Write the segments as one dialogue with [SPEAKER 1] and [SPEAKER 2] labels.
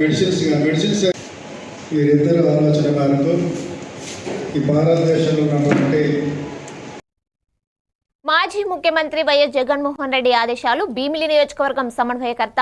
[SPEAKER 1] Medicines వీరిద్దరు ఆలోచన మేరకు ఈ భారతదేశంలో ఉన్నటువంటి
[SPEAKER 2] మాజీ ముఖ్యమంత్రి వైఎస్ జగన్మోహన్ రెడ్డి ఆదేశాలు భీమిలి నియోజకవర్గం సమన్వయకర్త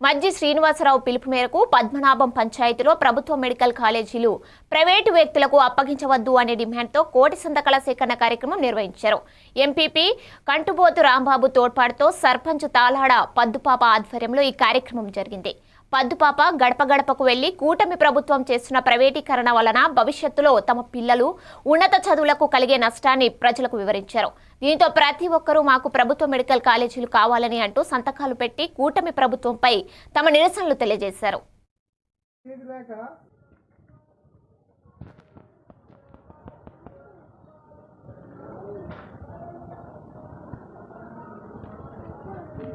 [SPEAKER 2] మజ్జి శ్రీనివాసరావు పిలుపు మేరకు పద్మనాభం పంచాయతీలో ప్రభుత్వ మెడికల్ కాలేజీలు ప్రైవేటు వ్యక్తులకు అప్పగించవద్దు అనే డిమాండ్తో కోటి సంతకాల సేకరణ కార్యక్రమం నిర్వహించారు. ఎంపీపీ కంటుబోతు రాంబాబు తోడ్పాటుతో సర్పంచ్ తాలాడ పద్దుపాప ఆధ్వర్యంలో ఈ కార్యక్రమం జరిగింది. పద్దుపాప గడప గడపకు వెళ్లి కూటమి ప్రభుత్వం చేస్తున్న ప్రైవేటీకరణ వలన భవిష్యత్తులో తమ పిల్లలు ఉన్నత చదువులకు కలిగే నష్టాన్ని ప్రజలకు వివరించారు. దీంతో ప్రతి ఒక్కరూ మాకు ప్రభుత్వ మెడికల్ కాలేజీలు కావాలని అంటూ సంతకాలు పెట్టి కూటమి ప్రభుత్వంపై తమ నిరసనలు తెలియజేశారు.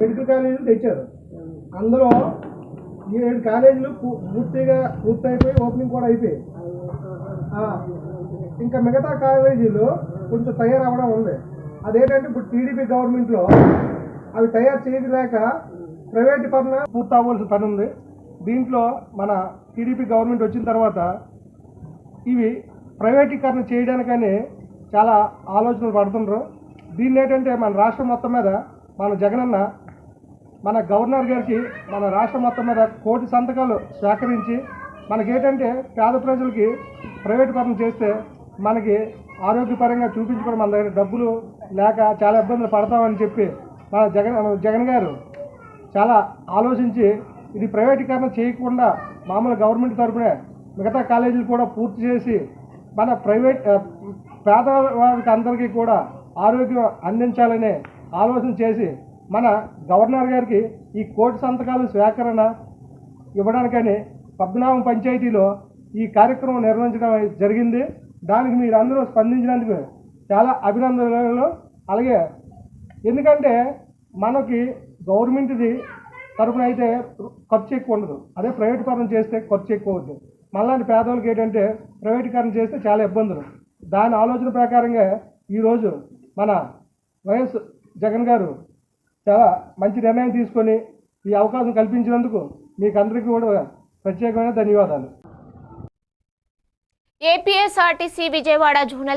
[SPEAKER 3] మెడికల్ కాలేజీలు తెచ్చారు. అందులో 7 కాలేజీలు పూర్తయిపోయి ఓపెనింగ్ కూడా అయిపోయాయి. ఇంకా మిగతా కాలేజీలు కొంచెం తయారవ్వడం ఉంది. అదేంటంటే ఇప్పుడు టీడీపీ గవర్నమెంట్లో అవి తయారు చేయలేక ప్రైవేటీకరణ పూర్తి అవ్వాల్సిన పని ఉంది. దీంట్లో మన టీడీపీ గవర్నమెంట్ వచ్చిన తర్వాత ఇవి ప్రైవేటీకరణ చేయడానికని చాలా ఆలోచనలు పడుతున్నారు. దీన్ని ఏంటంటే మన రాష్ట్రం మొత్తం మీద మన జగనన్న మన గవర్నర్ గారికి మన రాష్ట్రం మొత్తం మీద కోటి సంతకాలు సేకరించి మనకేంటంటే పేద ప్రజలకి ప్రైవేటీకరణ చేస్తే మనకి ఆరోగ్యపరంగా చూపించుకోవడం మన దగ్గర డబ్బులు లేక చాలా ఇబ్బందులు పడతామని చెప్పి మన జగన్ గారు చాలా ఆలోచించి ఇది ప్రైవేటీకరణ చేయకుండా మామూలు గవర్నమెంట్ తరఫునే మిగతా కాలేజీలు కూడా పూర్తి చేసి మన పేదవారికి అందరికీ కూడా ఆరోగ్యం అందించాలనే ఆలోచన చేసి మన గవర్నర్ గారికి ఈ కోటి సంతకాలు సేకరణ ఇవ్వడానికని పద్మనాభం పంచాయతీలో ఈ కార్యక్రమం నిర్వహించడం జరిగింది. దానికి మీరు అందరూ స్పందించినందుకు చాలా అభినందనలు. అలాగే ఎందుకంటే మనకి గవర్నమెంట్ది తరఫున అయితే ఖర్చు ఎక్కువ ఉండదు, అదే ప్రైవేటీకరణ చేస్తే ఖర్చు ఎక్కువ అవుతుంది. మళ్ళీ పేదవాళ్ళకి ఏంటంటే ప్రైవేటీకరణ చేస్తే చాలా ఇబ్బందులు. దాని ఆలోచన ప్రకారంగా ఈరోజు మన వైఎస్ జగన్ గారు చాలా మంచి నిర్ణయం తీసుకొని ఈ అవకాశం కల్పించినందుకు మీకు అందరికీ కూడా ప్రత్యేకమైన ధన్యవాదాలు.
[SPEAKER 2] APSRTC Vijayawada zonal